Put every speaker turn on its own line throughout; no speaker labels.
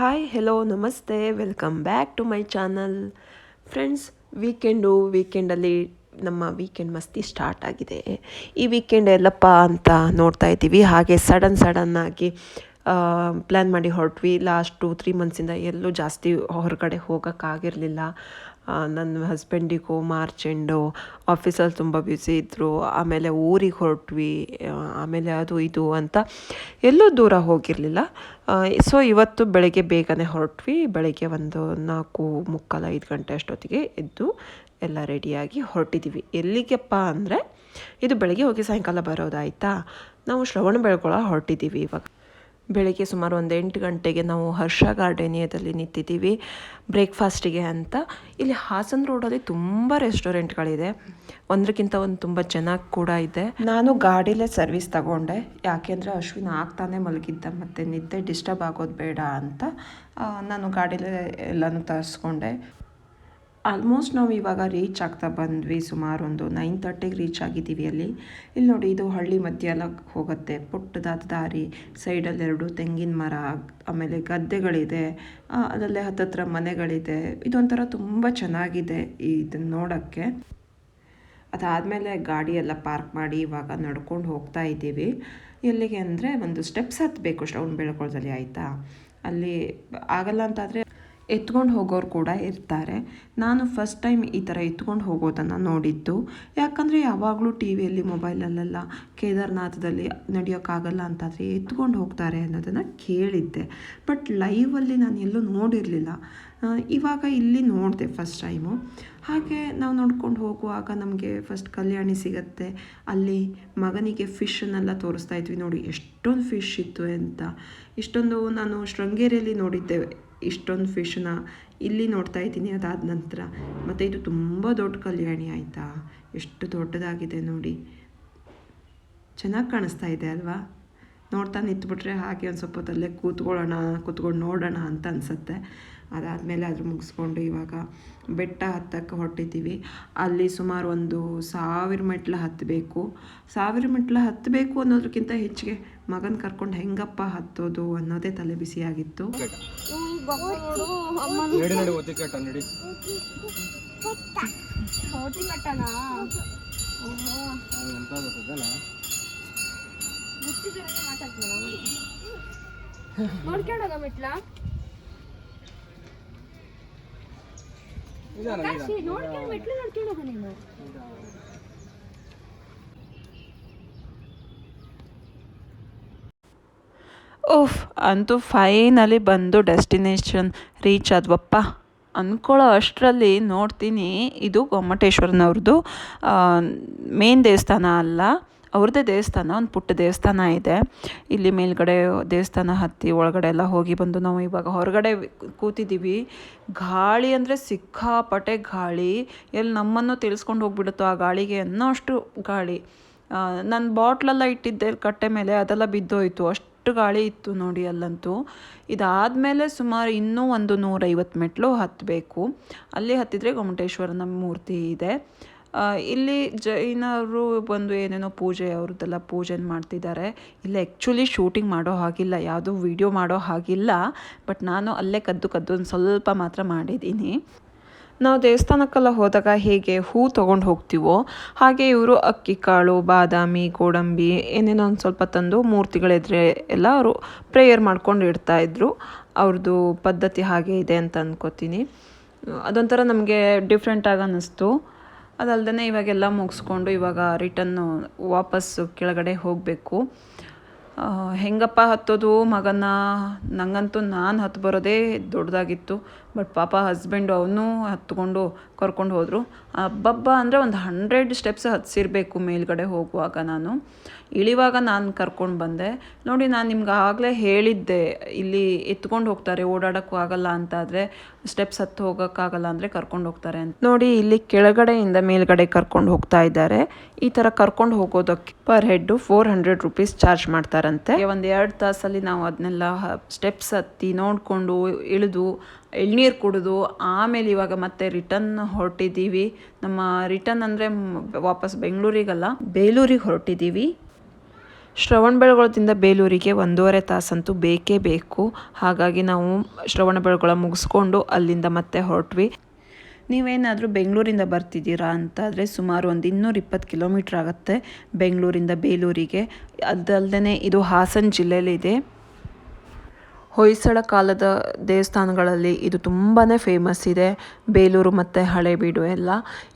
Hi hello namaste welcome back to my channel friends. ವೀಕೆಂಡಲ್ಲಿ ನಮ್ಮ weekend ಮಸ್ತಿ ಸ್ಟಾರ್ಟ್ ಆಗಿದೆ. ಈ ವೀಕೆಂಡ್ ಎಲ್ಲಪ್ಪ ಅಂತ ನೋಡ್ತಾ ಇದ್ದೀವಿ. ಹಾಗೆ ಸಡನ್ನಾಗಿ ಪ್ಲ್ಯಾನ್ ಮಾಡಿ ಹೊರಟ್ವಿ. ಲಾಸ್ಟ್ 2-3 ಮಂತ್ಸಿಂದ ಎಲ್ಲೂ ಜಾಸ್ತಿ ಹೊರಗಡೆ ಹೋಗೋಕ್ಕಾಗಿರಲಿಲ್ಲ. ನನ್ನ ಹಸ್ಬೆಂಡಿಗೂ ಮಾರ್ಚ್ ಎಂಡು ಆಫೀಸಲ್ಲಿ ತುಂಬ ಬ್ಯುಸಿ ಇದ್ದರು. ಆಮೇಲೆ ಊರಿಗೆ ಹೊರಟ್ವಿ. ಆಮೇಲೆ ಅದು ಇದು ಅಂತ ಎಲ್ಲೂ ದೂರ ಹೋಗಿರಲಿಲ್ಲ. ಸೊ ಇವತ್ತು ಬೆಳಗ್ಗೆ ಬೇಗನೆ ಹೊರಟ್ವಿ. ಬೆಳಗ್ಗೆ ಒಂದು 4:45 ಗಂಟೆ ಅಷ್ಟೊತ್ತಿಗೆ ಎದ್ದು ಎಲ್ಲ ರೆಡಿಯಾಗಿ ಹೊರಟಿದ್ದೀವಿ. ಎಲ್ಲಿಗೆಪ್ಪ ಅಂದರೆ ಇದು ಬೆಳಗ್ಗೆ ಹೋಗಿ ಸಾಯಂಕಾಲ ಬರೋದಾಯಿತಾ. ನಾವು ಶ್ರವಣಬೆಳಗೊಳ ಹೊರಟಿದ್ದೀವಿ. ಇವಾಗ ಬೆಳಗ್ಗೆ ಸುಮಾರು ಒಂದು 8 ಗಂಟೆಗೆ ನಾವು ಹರ್ಷ ಗಾರ್ಡೇನಿಯಾದಲ್ಲಿ ನಿಂತಿದ್ದೀವಿ ಬ್ರೇಕ್ಫಾಸ್ಟಿಗೆ ಅಂತ. ಇಲ್ಲಿ ಹಾಸನ ರೋಡಲ್ಲಿ ತುಂಬ ರೆಸ್ಟೋರೆಂಟ್ಗಳಿದೆ, ಒಂದಕ್ಕಿಂತ ಒಂದು ತುಂಬ ಚೆನ್ನಾಗಿ ಕೂಡ ಇದೆ. ನಾನು ಗಾಡಿಲೇ ಸರ್ವಿಸ್ ತಗೊಂಡೆ, ಯಾಕೆಂದರೆ ಅಶ್ವಿನ್ ಆಗ್ತಾನೆ ಮಲಗಿದ್ದ, ಮತ್ತು ನಿದ್ದೆ ಡಿಸ್ಟರ್ಬ್ ಆಗೋದು ಬೇಡ ಅಂತ ನಾನು ಗಾಡಿಲೇ ಎಲ್ಲನೂ ತರಿಸ್ಕೊಂಡೆ. ಆಲ್ಮೋಸ್ಟ್ ನಾವು ಇವಾಗ ರೀಚ್ ಆಗ್ತಾ ಬಂದ್ವಿ. ಸುಮಾರು ಒಂದು 9:30ಗೆ ರೀಚ್ ಆಗಿದ್ದೀವಿ. ಇಲ್ಲಿ ನೋಡಿ, ಇದು ಹಳ್ಳಿ ಮಧ್ಯ ಎಲ್ಲ ಹೋಗುತ್ತೆ. ಪುಟ್ಟದಾದ ದಾರಿ, ಸೈಡಲ್ಲಿ 2 ತೆಂಗಿನ ಮರ, ಆಮೇಲೆ ಗದ್ದೆಗಳಿದೆ, ಅದರಲ್ಲೇ ಹತ್ತತ್ರ ಮನೆಗಳಿದೆ. ಇದೊಂಥರ ತುಂಬ ಚೆನ್ನಾಗಿದೆ ಇದನ್ನು ನೋಡೋಕ್ಕೆ. ಅದಾದಮೇಲೆ ಗಾಡಿ ಎಲ್ಲ ಪಾರ್ಕ್ ಮಾಡಿ ಇವಾಗ ನಡ್ಕೊಂಡು ಹೋಗ್ತಾ ಇದ್ದೀವಿ. ಎಲ್ಲಿಗೆ ಅಂದರೆ ಒಂದು ಸ್ಟೆಪ್ಸ್ ಹತ್ತಬೇಕು ಶ್ರವಣಬೆಳಗೊಳದಲ್ಲಿ, ಆಯಿತಾ. ಅಲ್ಲಿ ಆಗಲ್ಲ ಅಂತಾದರೆ ಎತ್ಕೊಂಡು ಹೋಗೋರು ಕೂಡ ಇರ್ತಾರೆ. ನಾನು ಫಸ್ಟ್ ಟೈಮ್ ಈ ಥರ ಎತ್ಕೊಂಡು ಹೋಗೋದನ್ನು ನೋಡಿದ್ದು. ಯಾಕಂದರೆ ಯಾವಾಗಲೂ ಟಿ ವಿಯಲ್ಲಿ ಮೊಬೈಲಲ್ಲೆಲ್ಲ ಕೇದಾರ್ನಾಥದಲ್ಲಿ ನಡೆಯೋಕ್ಕಾಗಲ್ಲ ಅಂತಾದರೆ ಎತ್ಕೊಂಡು ಹೋಗ್ತಾರೆ ಅನ್ನೋದನ್ನು ಕೇಳಿದ್ದೆ. ಬಟ್ ಲೈವಲ್ಲಿ ನಾನು ಎಲ್ಲೂ ನೋಡಿರಲಿಲ್ಲ. ಇವಾಗ ಇಲ್ಲಿ ನೋಡಿದೆ ಫಸ್ಟ್ ಟೈಮು. ಹಾಗೆ ನಾವು ನೋಡ್ಕೊಂಡು ಹೋಗುವಾಗ ನಮಗೆ ಫಸ್ಟ್ ಕಲ್ಯಾಣಿ ಸಿಗುತ್ತೆ. ಅಲ್ಲಿ ಮಗನಿಗೆ ಫಿಶನ್ನೆಲ್ಲ ತೋರಿಸ್ತಾ ಇದ್ವಿ. ನೋಡಿ ಎಷ್ಟೊಂದು ಫಿಶ್ ಇತ್ತು ಅಂತ. ಇಷ್ಟೊಂದು ನಾನು ಶೃಂಗೇರಿಯಲ್ಲಿ ನೋಡಿದ್ದೆ, ಇಷ್ಟೊಂದು ಫಿಶ್ನ ಇಲ್ಲಿ ನೋಡ್ತಾ ಇದ್ದೀನಿ ಅದಾದ ನಂತರ. ಮತ್ತು ಇದು ತುಂಬ ದೊಡ್ಡ ಕಲ್ಯಾಣಿ, ಆಯಿತಾ. ಎಷ್ಟು ದೊಡ್ಡದಾಗಿದೆ ನೋಡಿ, ಚೆನ್ನಾಗಿ ಕಾಣಿಸ್ತಾ ಇದೆ ಅಲ್ವಾ. ನೋಡ್ತಾ ನಿಂತ್ಬಿಟ್ರೆ ಹಾಗೆ ಒಂದು ಸ್ವಲ್ಪ ಹೊತ್ತಲ್ಲೇ ಕೂತ್ಕೊಂಡು ನೋಡೋಣ ಅಂತ ಅನಿಸುತ್ತೆ. ಅದಾದಮೇಲೆ ಅದ್ರ ಮುಗಿಸ್ಕೊಂಡು ಇವಾಗ ಬೆಟ್ಟ ಹತ್ತಕ್ಕೆ ಹೊರಟಿದ್ದೀವಿ. ಅಲ್ಲಿ ಸುಮಾರು ಒಂದು 1000 ಮೆಟ್ಲು ಹತ್ತಬೇಕು. 1000 ಮೆಟ್ಲು ಹತ್ತಬೇಕು ಅನ್ನೋದಕ್ಕಿಂತ ಹೆಚ್ಚಿಗೆ ಮಗನ ಕರ್ಕೊಂಡು ಹೆಂಗಪ್ಪ ಹತ್ತೋದು ಅನ್ನೋದೇ ತಲೆ ಬಿಸಿಯಾಗಿತ್ತು. ಓಫ್, ಅಂತೂ ಫೈನಲಿ ಬಂದು ಡೆಸ್ಟಿನೇಷನ್ ರೀಚ್ ಆದ್ವಪ್ಪ ಅಂದ್ಕೊಳ್ಳೋ ಅಷ್ಟರಲ್ಲಿ ನೋಡ್ತೀನಿ ಇದು ಗೊಮ್ಮಟೇಶ್ವರನವ್ರದ್ದು ಮೇನ್ ದೇವಸ್ಥಾನ ಅಲ್ಲ, ಅವ್ರದ್ದೇ ದೇವಸ್ಥಾನ. ಒಂದು ಪುಟ್ಟ ದೇವಸ್ಥಾನ ಇದೆ ಇಲ್ಲಿ ಮೇಲ್ಗಡೆ. ದೇವಸ್ಥಾನ ಹತ್ತಿ ಒಳಗಡೆ ಎಲ್ಲ ಹೋಗಿ ಬಂದು ನಾವು ಇವಾಗ ಹೊರಗಡೆ ಕೂತಿದ್ದೀವಿ. ಗಾಳಿ ಅಂದರೆ ಸಿಕ್ಕಾಪಟ್ಟೆ ಗಾಳಿ. ಎಲ್ಲಿ ನಮ್ಮನ್ನು ತಿಳಿಸ್ಕೊಂಡು ಹೋಗ್ಬಿಡುತ್ತೋ ಆ ಗಾಳಿಗೆ ಅನ್ನೋ ಅಷ್ಟು ಗಾಳಿ. ನನ್ನ ಬಾಟ್ಲೆಲ್ಲ ಇಟ್ಟಿದ್ದೆ ಕಟ್ಟೆ ಮೇಲೆ, ಅದೆಲ್ಲ ಬಿದ್ದೋಯ್ತು, ಅಷ್ಟು ಗಾಳಿ ಇತ್ತು ನೋಡಿ ಅಲ್ಲಂತೂ. ಇದಾದಮೇಲೆ ಸುಮಾರು ಇನ್ನೂ ಒಂದು 150 ಮೆಟ್ಲು ಹತ್ತಬೇಕು. ಅಲ್ಲಿ ಹತ್ತಿದರೆ ಗೊಮ್ಮಟೇಶ್ವರನ ಮೂರ್ತಿ ಇದೆ. ಇಲ್ಲಿ ಜೈನರು ಬಂದು ಏನೇನೋ ಪೂಜೆ ಅವ್ರದ್ದೆಲ್ಲ ಪೂಜೆ ಮಾಡ್ತಿದ್ದಾರೆ. ಇಲ್ಲಿ ಆ್ಯಕ್ಚುಲಿ ಶೂಟಿಂಗ್ ಮಾಡೋ ಹಾಗಿಲ್ಲ, ಯಾವುದೂ ವಿಡಿಯೋ ಮಾಡೋ ಹಾಗಿಲ್ಲ. ಬಟ್ ನಾನು ಅಲ್ಲೇ ಕದ್ದು ಒಂದು ಸ್ವಲ್ಪ ಮಾತ್ರ ಮಾಡಿದ್ದೀನಿ. ನಾವು ದೇವಸ್ಥಾನಕ್ಕೆಲ್ಲ ಹೋದಾಗ ಹೇಗೆ ಹೂ ತೊಗೊಂಡು ಹೋಗ್ತೀವೋ ಹಾಗೆ ಇವರು ಅಕ್ಕಿ ಕಾಳು, ಬಾದಾಮಿ, ಗೋಡಂಬಿ ಏನೇನೋ ಒಂದು ಸ್ವಲ್ಪ ತಂದು ಮೂರ್ತಿಗಳಿದ್ರೆ ಎಲ್ಲ ಅವರು ಪ್ರೇಯರ್ ಮಾಡ್ಕೊಂಡು ಇಡ್ತಾಯಿದ್ರು. ಅವ್ರದ್ದು ಪದ್ಧತಿ ಹಾಗೆ ಇದೆ ಅಂತ ಅಂದ್ಕೋತೀನಿ. ಅದೊಂಥರ ನಮಗೆ ಡಿಫ್ರೆಂಟಾಗಿ ಅನ್ನಿಸ್ತು. ಅದಲ್ಲದೆ ಇವಾಗೆಲ್ಲ ಮುಗಿಸ್ಕೊಂಡು ಇವಾಗ ರಿಟನ್ನು ವಾಪಸ್ಸು ಕೆಳಗಡೆ ಹೋಗಬೇಕು. ಹೆಂಗಪ್ಪ ಹತ್ತೋದು ಮಗನ, ನನಗಂತೂ ನಾನು ಹತ್ತು ಬರೋದೇ ದೊಡ್ಡದಾಗಿತ್ತು. ಬಟ್ ಪಾಪ ಹಸ್ಬೆಂಡು ಅವನು ಹತ್ಕೊಂಡು ಕರ್ಕೊಂಡು ಹೋದರು. ಹಬ್ಬ ಅಂದರೆ ಒಂದು 100 ಸ್ಟೆಪ್ಸ್ ಹತ್ಸಿರಬೇಕು ಮೇಲ್ಗಡೆ ಹೋಗುವಾಗ. ನಾನು ಇಳಿವಾಗ ನಾನು ಕರ್ಕೊಂಡು ಬಂದೆ. ನೋಡಿ, ನಾನು ನಿಮ್ಗೆ ಆಗಲೇ ಹೇಳಿದ್ದೆ ಇಲ್ಲಿ ಎತ್ಕೊಂಡು ಹೋಗ್ತಾರೆ, ಓಡಾಡೋಕ್ಕೂ ಆಗಲ್ಲ ಅಂತಾದರೆ, ಸ್ಟೆಪ್ಸ್ ಹತ್ತು ಹೋಗೋಕ್ಕಾಗಲ್ಲ ಅಂದರೆ ಕರ್ಕೊಂಡು ಹೋಗ್ತಾರೆ ಅಂತ. ನೋಡಿ, ಇಲ್ಲಿ ಕೆಳಗಡೆಯಿಂದ ಮೇಲ್ಗಡೆ ಕರ್ಕೊಂಡು ಹೋಗ್ತಾ ಇದ್ದಾರೆ. ಈ ಥರ ಕರ್ಕೊಂಡು ಹೋಗೋದಕ್ಕೆ ಪರ್ ಹೆಡ್ಡು 400 ರೂಪೀಸ್ ಚಾರ್ಜ್ ಮಾಡ್ತಾರಂತೆ. ಒಂದು 2 ತಾಸಲ್ಲಿ ನಾವು ಅದನ್ನೆಲ್ಲ ಸ್ಟೆಪ್ಸ್ ಹತ್ತಿ ನೋಡಿಕೊಂಡು ಇಳಿದು ಎಳ್ನೀರು ಕುಡಿದು ಆಮೇಲೆ ಇವಾಗ ಮತ್ತೆ ರಿಟರ್ನ್ ಹೊರಟಿದ್ದೀವಿ. ನಮ್ಮ ರಿಟರ್ನ್ ಅಂದರೆ ವಾಪಸ್ ಬೆಂಗಳೂರಿಗಲ್ಲ, ಬೇಲೂರಿಗೆ ಹೊರಟಿದ್ದೀವಿ. ಶ್ರವಣಬೆಳಗೊಳದಿಂದ ಬೇಲೂರಿಗೆ 1.5 ತಾಸಂತೂ ಬೇಕೇ ಬೇಕು. ಹಾಗಾಗಿ ನಾವು ಶ್ರವಣಬೆಳಗೊಳ ಮುಗಿಸ್ಕೊಂಡು ಅಲ್ಲಿಂದ ಮತ್ತೆ ಹೊರಟ್ವಿ. ನೀವೇನಾದರೂ ಬೆಂಗಳೂರಿಂದ ಬರ್ತಿದ್ದೀರಾ ಅಂತಾದರೆ ಸುಮಾರು ಒಂದು 220 ಕಿಲೋಮೀಟ್ರ್ ಆಗುತ್ತೆ ಬೆಂಗಳೂರಿಂದ ಬೇಲೂರಿಗೆ. ಅದಲ್ಲದೆ ಇದು ಹಾಸನ ಜಿಲ್ಲೆಯಲ್ಲಿದೆ. ಹೊಯ್ಸಳ ಕಾಲದ ದೇವಸ್ಥಾನಗಳಲ್ಲಿ ಇದು ತುಂಬಾ ಫೇಮಸ್ ಇದೆ, ಬೇಲೂರು ಮತ್ತು ಹಳೇಬೀಡು ಎಲ್ಲ.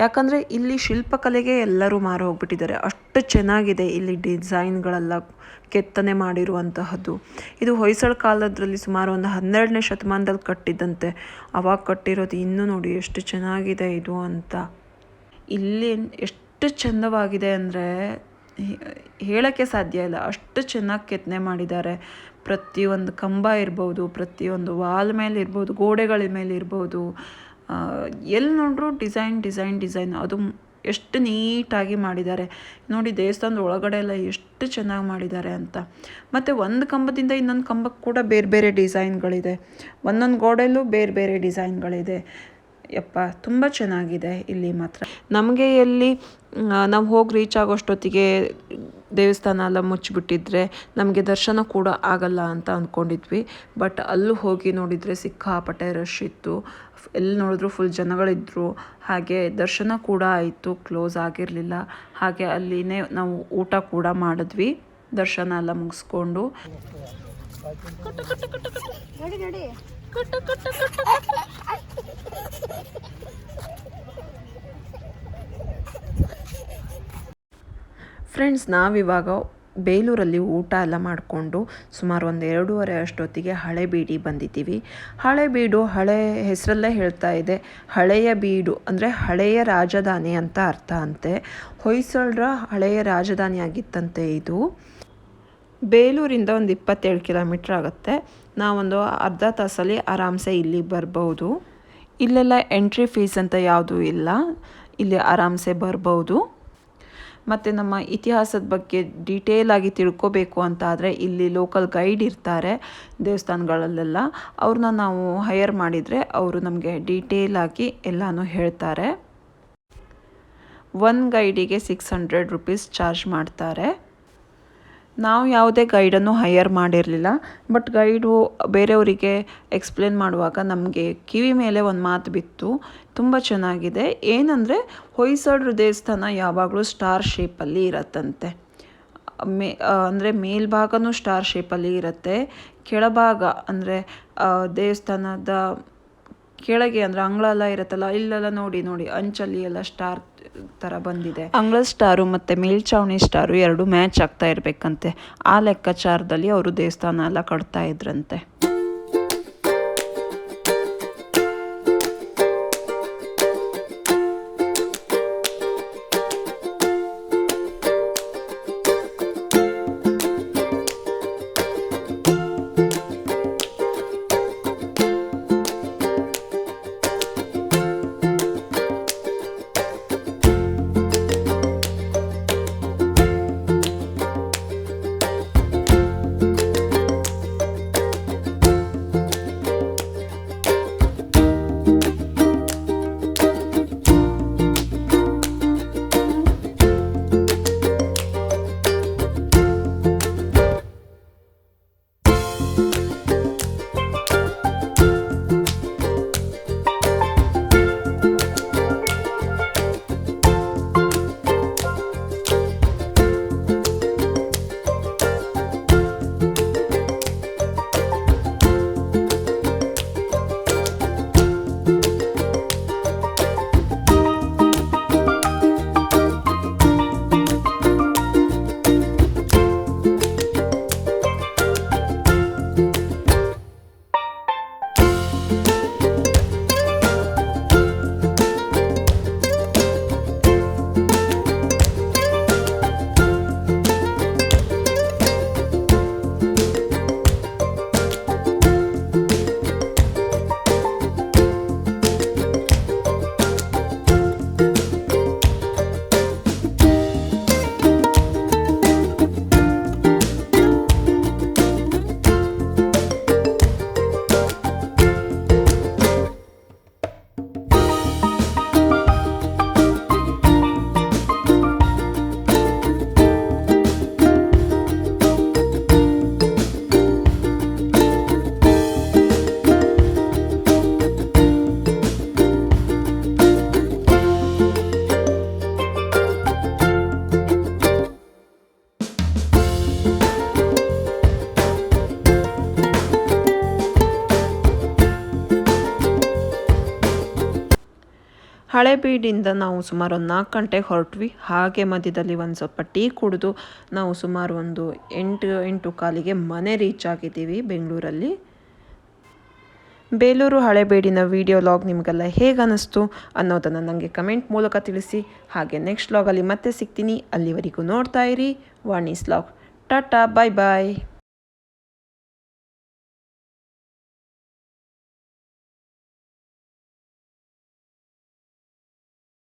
ಯಾಕಂದರೆ ಇಲ್ಲಿ ಶಿಲ್ಪಕಲೆಗೆ ಎಲ್ಲರೂ ಮಾರು ಹೋಗ್ಬಿಟ್ಟಿದ್ದಾರೆ, ಅಷ್ಟು ಚೆನ್ನಾಗಿದೆ ಇಲ್ಲಿ ಡಿಸೈನ್ಗಳೆಲ್ಲ ಕೆತ್ತನೆ ಮಾಡಿರುವಂತಹದ್ದು. ಇದು ಹೊಯ್ಸಳ ಕಾಲದಲ್ಲಿ ಸುಮಾರು ಒಂದು 12ನೇ ಶತಮಾನದಲ್ಲಿ ಕಟ್ಟಿದ್ದಂತೆ. ಅವಾಗ ಕಟ್ಟಿರೋದು ಇನ್ನೂ ನೋಡಿ ಎಷ್ಟು ಚೆನ್ನಾಗಿದೆ ಇದು ಅಂತ. ಇಲ್ಲಿ ಎಷ್ಟು ಚಂದವಾಗಿದೆ ಅಂದರೆ ಹೇಳೋಕ್ಕೆ ಸಾಧ್ಯ ಇಲ್ಲ, ಅಷ್ಟು ಚೆನ್ನಾಗಿ ಕೆತ್ತನೆ ಮಾಡಿದ್ದಾರೆ. ಪ್ರತಿಯೊಂದು ಕಂಬ ಇರ್ಬೋದು, ಪ್ರತಿಯೊಂದು ವಾಲ್ ಮೇಲೆ ಇರ್ಬೋದು, ಗೋಡೆಗಳ ಮೇಲೆ ಇರ್ಬೋದು, ಎಲ್ಲಿ ನೋಡ್ರೂ ಡಿಸೈನ್ ಅದು ಎಷ್ಟು ನೀಟಾಗಿ ಮಾಡಿದ್ದಾರೆ ನೋಡಿ. ದೇವಸ್ಥಾನದ ಒಳಗಡೆ ಎಲ್ಲ ಎಷ್ಟು ಚೆನ್ನಾಗಿ ಮಾಡಿದ್ದಾರೆ ಅಂತ. ಮತ್ತು ಒಂದು ಕಂಬದಿಂದ ಇನ್ನೊಂದು ಕಂಬಕ್ಕೆ ಕೂಡ ಬೇರೆ ಬೇರೆ ಡಿಸೈನ್ಗಳಿದೆ, ಒಂದೊಂದು ಗೋಡೆಯಲ್ಲೂ ಬೇರೆ ಬೇರೆ ಡಿಸೈನ್ಗಳಿದೆ. ಯಪ್ಪ ತುಂಬ ಚೆನ್ನಾಗಿದೆ ಇಲ್ಲಿ ಮಾತ್ರ. ನಮಗೆ ಎಲ್ಲಿ ನಾವು ಹೋಗಿ ರೀಚ್ ಆಗೋಷ್ಟೊತ್ತಿಗೆ ದೇವಸ್ಥಾನ ಎಲ್ಲ ಮುಚ್ಚಿಬಿಟ್ಟಿದ್ರೆ ನಮಗೆ ದರ್ಶನ ಕೂಡ ಆಗಲ್ಲ ಅಂತ ಅಂದ್ಕೊಂಡಿದ್ವಿ. ಬಟ್ ಅಲ್ಲೂ ಹೋಗಿ ನೋಡಿದರೆ ಸಿಕ್ಕಾಪಟ್ಟೆ ರಶ್ ಇತ್ತು, ಎಲ್ಲಿ ನೋಡಿದ್ರು ಫುಲ್ ಜನಗಳಿದ್ರು. ಹಾಗೆ ದರ್ಶನ ಕೂಡ ಆಯಿತು, ಕ್ಲೋಸ್ ಆಗಿರಲಿಲ್ಲ. ಹಾಗೆ ಅಲ್ಲಿನೇ ನಾವು ಊಟ ಕೂಡ ಮಾಡಿದ್ವಿ ದರ್ಶನ ಎಲ್ಲ ಮುಗಿಸ್ಕೊಂಡು. ಫ್ರೆಂಡ್ಸ್, ನಾವಿವಾಗ ಬೇಲೂರಲ್ಲಿ ಊಟ ಎಲ್ಲ ಮಾಡಿಕೊಂಡು ಸುಮಾರು ಒಂದು 2:30 ಅಷ್ಟೊತ್ತಿಗೆ ಹಳೇಬೀಡಿ ಬಂದಿದ್ದೀವಿ. ಹಳೇಬೀಡು ಹಳೆ ಹೆಸರಲ್ಲೇ ಹೇಳ್ತಾ ಇದೆ, ಹಳೆಯ ಬೀಡು ಅಂದರೆ ಹಳೆಯ ರಾಜಧಾನಿ ಅಂತ ಅರ್ಥ ಅಂತೆ. ಹೊಯ್ಸಳರ ಹಳೆಯ ರಾಜಧಾನಿ ಆಗಿತ್ತಂತೆ ಇದು. ಬೇಲೂರಿಂದ ಒಂದು 27 ಕಿಲೋಮೀಟ್ರ್ ಆಗುತ್ತೆ. ನಾವೊಂದು ಅರ್ಧ ತಾಸಲ್ಲಿ ಆರಾಮ್ಸೆ ಇಲ್ಲಿ ಬರ್ಬೋದು. ಇಲ್ಲೆಲ್ಲ ಎಂಟ್ರಿ ಫೀಸ್ ಅಂತ ಯಾವುದೂ ಇಲ್ಲ, ಇಲ್ಲಿ ಆರಾಮ್ಸೆ ಬರ್ಬೋದು. ಮತ್ತು ನಮ್ಮ ಇತಿಹಾಸದ ಬಗ್ಗೆ ಡೀಟೇಲ್ ಆಗಿ ತಿಳ್ಕೊಬೇಕು ಅಂತ ಆದರೆ ಇಲ್ಲಿ ಲೋಕಲ್ ಗೈಡ್ ಇರ್ತಾರೆ ದೇವಸ್ಥಾನಗಳಲ್ಲೆಲ್ಲ. ಅವ್ರನ್ನ ನಾವು ಹೈಯರ್ ಮಾಡಿದರೆ ಅವರು ನಮಗೆ ಡೀಟೇಲ್ ಆಗಿ ಎಲ್ಲನೂ ಹೇಳ್ತಾರೆ. ಒಂದು ಗೈಡಿಗೆ 600 ರೂಪೀಸ್ ಚಾರ್ಜ್ ಮಾಡ್ತಾರೆ. ನಾವು ಯಾವುದೇ ಗೈಡನ್ನು ಹೈಯರ್ ಮಾಡಿರಲಿಲ್ಲ, ಬಟ್ ಗೈಡು ಬೇರೆಯವರಿಗೆ ಎಕ್ಸ್ಪ್ಲೇನ್ ಮಾಡುವಾಗ ನಮಗೆ ಕಿವಿ ಮೇಲೆ ಒಂದು ಮಾತು ಬಿತ್ತು, ತುಂಬ ಚೆನ್ನಾಗಿದೆ. ಏನಂದರೆ ಹೊಯ್ಸಳರ ದೇವಸ್ಥಾನ ಯಾವಾಗಲೂ ಸ್ಟಾರ್ ಶೇಪಲ್ಲಿ ಇರತ್ತಂತೆ. ಅಂದರೆ ಮೇಲ್ಭಾಗನೂ ಸ್ಟಾರ್ ಶೇಪಲ್ಲಿ ಇರುತ್ತೆ, ಕೆಳಭಾಗ ಅಂದರೆ ದೇವಸ್ಥಾನದ ಕೆಳಗೆ ಅಂದರೆ ಅಂಗಳ ಎಲ್ಲ ಇರುತ್ತಲ್ಲ, ಇಲ್ಲೆಲ್ಲ ನೋಡಿ ಅಂಚಲ್ಲಿ ಎಲ್ಲ ಸ್ಟಾರ್ ಥರ ಬಂದಿದೆ. ಅಂಗಳ ಸ್ಟಾರು ಮತ್ತು ಮೇಲ್ಛಾವಣಿ ಸ್ಟಾರು ಎರಡು ಮ್ಯಾಚ್ ಆಗ್ತಾ ಇರಬೇಕಂತೆ. ಆ ಲೆಕ್ಕಾಚಾರದಲ್ಲಿ ಅವರು ದೇವಸ್ಥಾನ ಎಲ್ಲ ಕಟ್ತಾ ಇದ್ರಂತೆ. ಹಳೇಬೀಡಿಂದ ನಾವು ಸುಮಾರು ಒಂದು 4 ಗಂಟೆಗೆ ಹೊರಟ್ವಿ. ಹಾಗೆ ಮಧ್ಯದಲ್ಲಿ ಒಂದು ಸ್ವಲ್ಪ ಟೀ ಕುಡಿದು ನಾವು ಸುಮಾರು ಒಂದು 8 ಕಾಲಿಗೆ ಮನೆ ರೀಚ್ ಆಗಿದ್ದೀವಿ ಬೆಂಗಳೂರಲ್ಲಿ. ಬೇಲೂರು ಹಳೇಬೀಡಿನ ವಿಡಿಯೋ ಲಾಗ್ ನಿಮಗೆಲ್ಲ ಹೇಗೆ ಅನ್ನಿಸ್ತು ಅನ್ನೋದನ್ನು ನನಗೆ ಕಮೆಂಟ್ ಮೂಲಕ ತಿಳಿಸಿ. ಹಾಗೆ ನೆಕ್ಸ್ಟ್ ಲಾಗಲ್ಲಿ ಮತ್ತೆ ಸಿಗ್ತೀನಿ. ಅಲ್ಲಿವರೆಗೂ ನೋಡ್ತಾ ಇರಿ ವಾಣೀಸ್ ಲಾಗ್. ಟಾಟಾ, ಬಾಯ್ ಬಾಯ್.